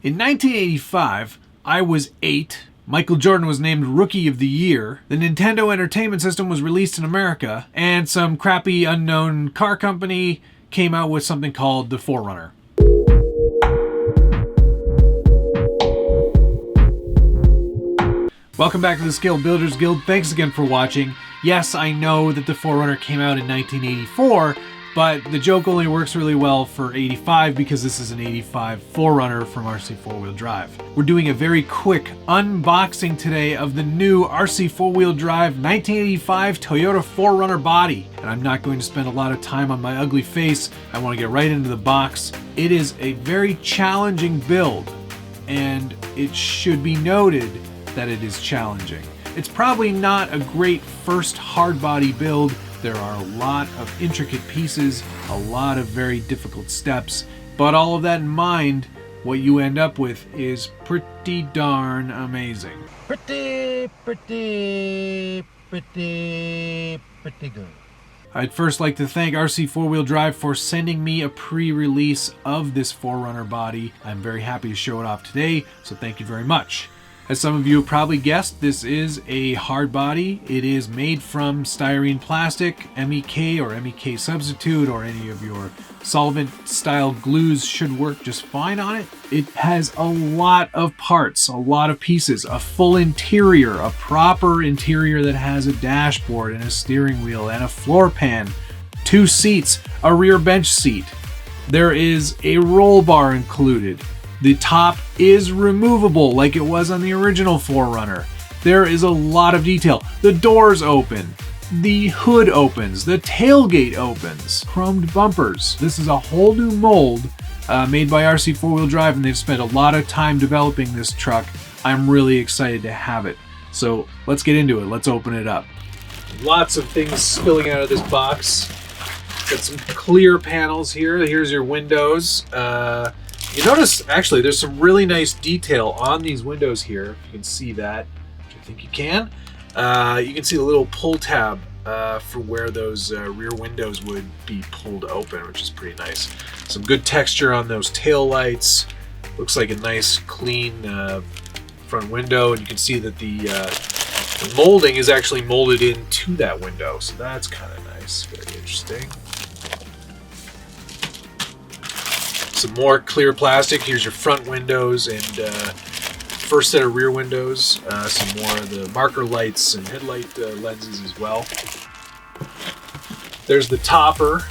In 1985, I was 8. Michael Jordan was named Rookie of the Year. The Nintendo Entertainment System was released in America, and some crappy unknown car company came out with something called the 4Runner. Welcome back to the Scale Builders Guild. Thanks again for watching. Yes, I know that the 4Runner came out in 1984, but the joke only works really well for 85 because this is an 85 4Runner from RC4WD. We're doing a very quick unboxing today of the new RC4WD 1985 Toyota 4Runner body. And I'm not going to spend a lot of time on my ugly face. I want to get right into the box. It is a very challenging build, and it should be noted that it is challenging. It's probably not a great first hard body build. There are a lot of intricate pieces, a lot of very difficult steps, but all of that in mind, what you end up with is pretty darn amazing. Pretty good. I'd first like to thank RC4WD for sending me a pre-release of this 4Runner body. I'm very happy to show it off today, so thank you very much. As some of you have probably guessed, this is a hard body. It is made from styrene plastic. MEK or MEK substitute or any of your solvent style glues should work just fine on it. It has a lot of parts, a lot of pieces, a full interior, a proper interior that has a dashboard and a steering wheel and a floor pan, 2 seats, a rear bench seat. There is a roll bar included. The top is removable like it was on the original 4Runner. There is a lot of detail. The doors open, the hood opens, the tailgate opens, chromed bumpers. This is a whole new mold made by RC4WD, and they've spent a lot of time developing this truck. I'm really excited to have it. So let's get into it. Let's open it up. Lots of things spilling out of this box. Got some clear panels here. Here's your windows. You notice, actually, there's some really nice detail on these windows here. If you can see that, which I think you can. You can see the little pull tab for where those rear windows would be pulled open, which is pretty nice. Some good texture on those tail lights. Looks like a nice, clean front window, and you can see that the molding is actually molded into that window, so that's kind of nice. Very interesting. Some more clear plastic. Here's your front windows and first set of rear windows. Some more of the marker lights and headlight lenses as well. There's the topper.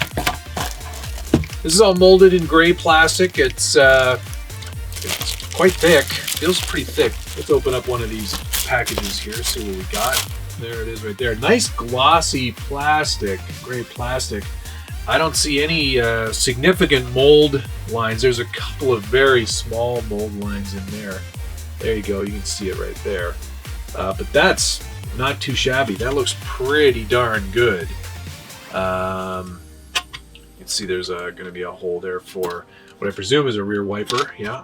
This is all molded in gray plastic. It's quite thick. Feels pretty thick. Let's open up one of these packages here, see what we got. There it is right there. Nice glossy plastic, gray plastic. I don't see any significant mold lines. There's a couple of very small mold lines in there. There you go, you can see it right there. But that's not too shabby. That looks pretty darn good. You can see there's going to be a hole there for what I presume is a rear wiper. Yeah.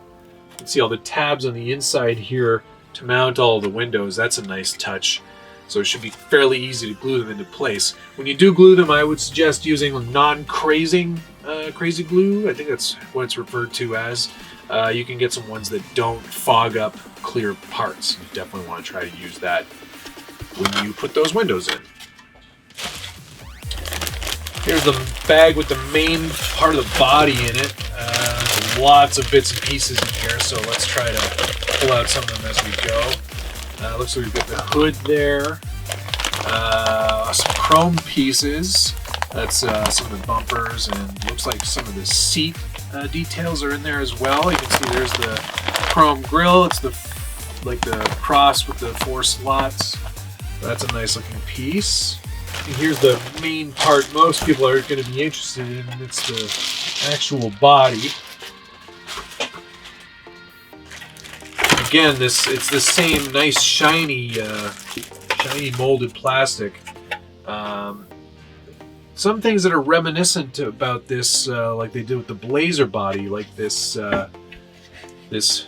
You can see all the tabs on the inside here to mount all the windows. That's a nice touch. So it should be fairly easy to glue them into place. When you do glue them, I would suggest using non-crazing crazy glue. I think that's what it's referred to as. You can get some ones that don't fog up clear parts. You definitely want to try to use that when you put those windows in. Here's the bag with the main part of the body in it. Lots of bits and pieces in here, so let's try to pull out some of them as we go. Looks like we've got the hood there, some chrome pieces, that's some of the bumpers, and looks like some of the seat details are in there as well. You can see there's the chrome grille, it's the cross with the 4 slots. That's a nice looking piece. And here's the main part most people are going to be interested in, and it's the actual body. Again, it's the same nice shiny molded plastic. Some things that are reminiscent about this, like they did with the Blazer body, like this this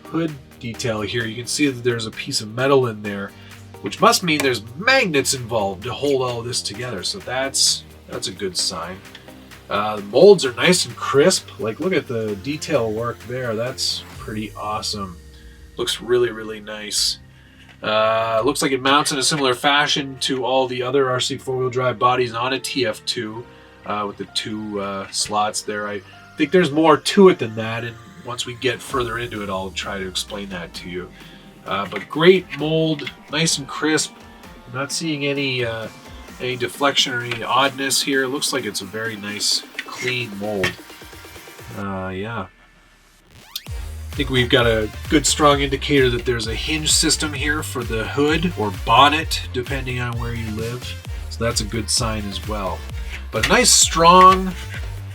hood detail here. You can see that there's a piece of metal in there, which must mean there's magnets involved to hold all of this together. So that's a good sign. The molds are nice and crisp. Like, look at the detail work there. That's pretty awesome. Looks really, really nice. Looks like it mounts in a similar fashion to all the other RC four-wheel drive bodies on a TF2 with the two slots there. I think there's more to it than that, and once we get further into it, I'll try to explain that to you. But great mold, nice and crisp. I'm not seeing any deflection or any oddness here. It looks like it's a very nice, clean mold. Yeah. I think we've got a good strong indicator that there's a hinge system here for the hood or bonnet, depending on where you live. So that's a good sign as well. But nice, strong,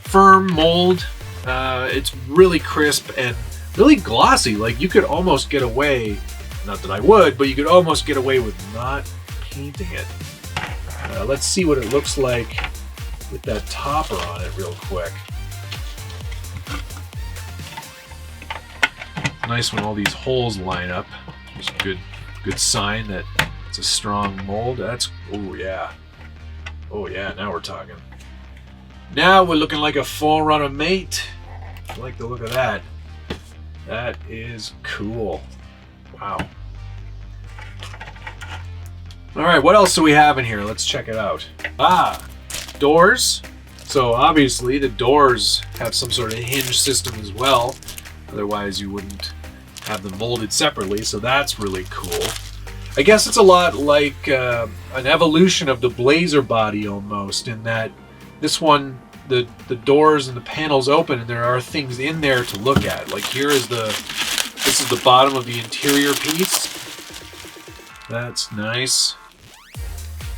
firm mold. It's really crisp and really glossy. Like you could almost get away, not that I would, but you could almost get away with not painting it. Let's see what it looks like with that topper on it real quick. Nice when all these holes line up. It's a good sign that it's a strong mold. That's, oh yeah. Oh yeah, now we're talking. Now we're looking like a 4Runner mate. I like the look of that. That is cool. Wow. Alright, what else do we have in here? Let's check it out. Doors. So obviously the doors have some sort of hinge system as well. Otherwise you wouldn't have them molded separately, so that's really cool. I guess it's a lot like an evolution of the Blazer body almost, in that this one, the doors and the panels open and there are things in there to look at. Like this is the bottom of the interior piece. That's nice.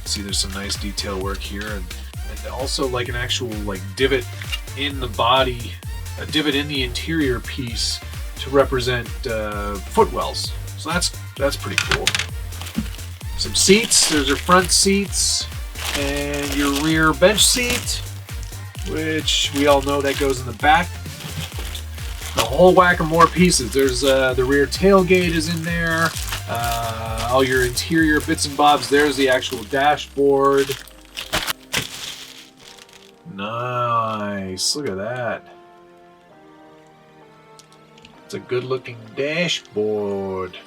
See, there's some nice detail work here, and also like an actual like divot in the body, a divot in the interior piece to represent footwells. So that's pretty cool. Some seats. There's your front seats and your rear bench seat, which we all know that goes in the back. A whole whack of more pieces. There's the rear tailgate is in there. All your interior bits and bobs. There's the actual dashboard. Nice. Look at that. It's a good looking dashboard.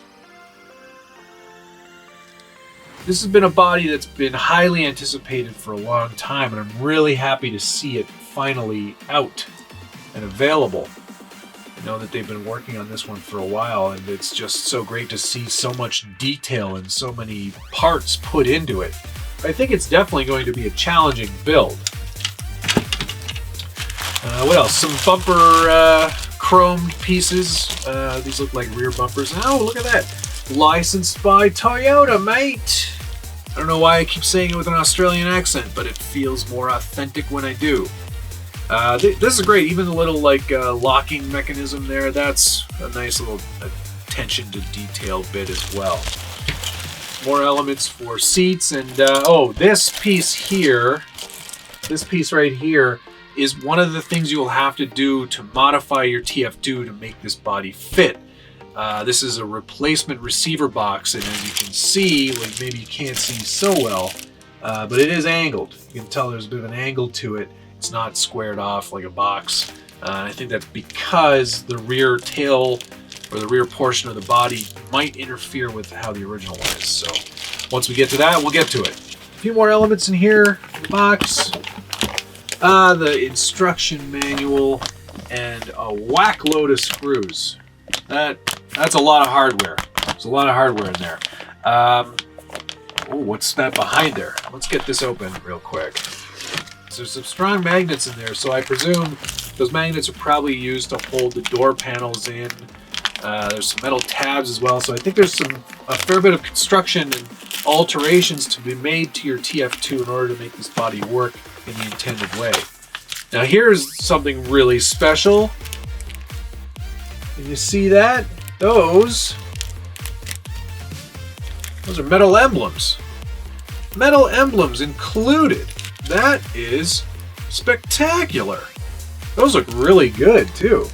This has been a body that's been highly anticipated for a long time, and I'm really happy to see it finally out and available. I know that they've been working on this one for a while, and it's just so great to see so much detail and so many parts put into it. I think it's definitely going to be a challenging build. What else? Some bumper chromed pieces. These look like rear bumpers. Oh, look at that. Licensed by Toyota, mate. I don't know why I keep saying it with an Australian accent, but it feels more authentic when I do. This is great. Even the little like locking mechanism there, that's a nice little attention to detail bit as well. More elements for seats, and oh, this piece here, this piece right here is one of the things you will have to do to modify your TF2 to make this body fit. This is a replacement receiver box, and as you can see, like maybe you can't see so well, but it is angled. You can tell there's a bit of an angle to it. It's not squared off like a box. I think that's because the rear tail or the rear portion of the body might interfere with how the original one is. So once we get to that, we'll get to it. A few more elements in here. The box, the instruction manual, and a whack load of screws. That's a lot of hardware. There's a lot of hardware in there. Oh, what's that behind there? Let's get this open real quick. So there's some strong magnets in there, so I presume those magnets are probably used to hold the door panels in. There's some metal tabs as well, so I think there's a fair bit of construction and alterations to be made to your TF2 in order to make this body work in the intended way. Now here's something really special. Can you see that? Those are metal emblems. Metal emblems included. That is spectacular. Those look really good too.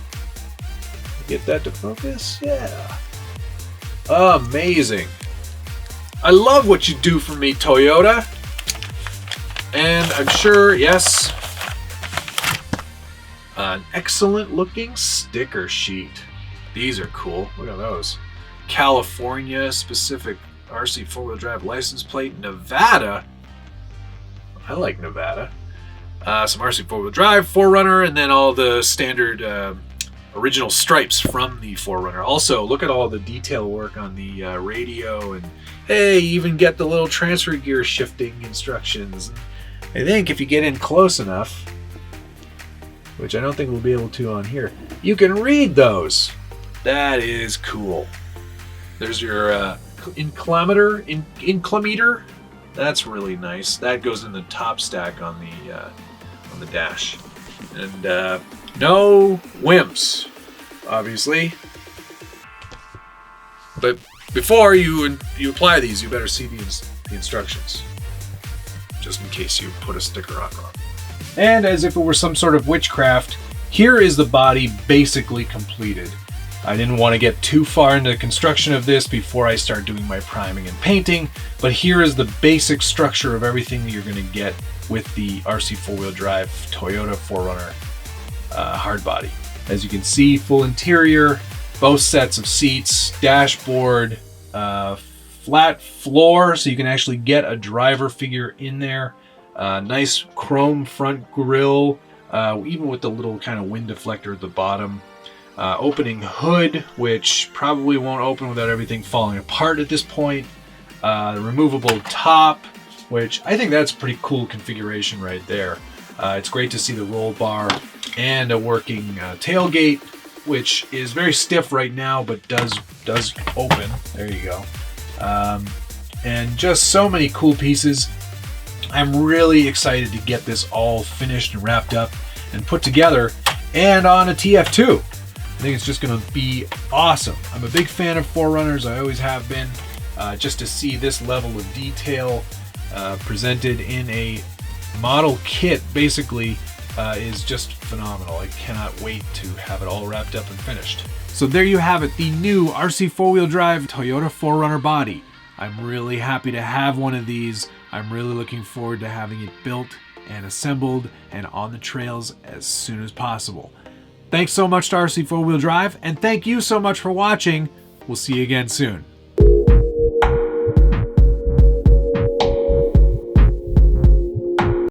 Get that to focus? Yeah. Amazing. I love what you do for me, Toyota. And I'm sure, yes, an excellent looking sticker sheet. These are cool. Look at those. California specific RC 4-wheel drive license plate. Nevada. I like Nevada. Some RC 4-wheel drive, 4Runner, and then all the standard original stripes from the 4Runner. Also, look at all the detail work on the radio, and hey, even get the little transfer gear shifting instructions. I think if you get in close enough, which I don't think we'll be able to on here, you can read those. That is cool. There's your inclinometer. That's really nice. That goes in the top stack on the dash. And no wimps, obviously. But before you apply these, you better see the instructions, just in case you put a sticker on wrong. And as if it were some sort of witchcraft, here is the body basically completed. I didn't want to get too far into the construction of this before I start doing my priming and painting, but here is the basic structure of everything that you're going to get with the RC 4-wheel drive Toyota 4Runner hard body. As you can see, full interior, both sets of seats, dashboard, flat floor so you can actually get a driver figure in there, nice chrome front grille, even with the little kind of wind deflector at the bottom. Opening hood, which probably won't open without everything falling apart at this point. Removable top, which I think that's a pretty cool configuration right there. It's great to see the roll bar and a working tailgate, which is very stiff right now, but does open. There you go. And just so many cool pieces. I'm really excited to get this all finished and wrapped up and put together and on a TF2. I think it's just going to be awesome. I'm a big fan of 4Runners. I always have been. Just to see this level of detail presented in a model kit, basically, is just phenomenal. I cannot wait to have it all wrapped up and finished. So there you have it, the new RC 4-wheel drive Toyota 4Runner body. I'm really happy to have one of these. I'm really looking forward to having it built and assembled and on the trails as soon as possible. Thanks so much to RC 4-wheel drive, and thank you so much for watching. We'll see you again soon.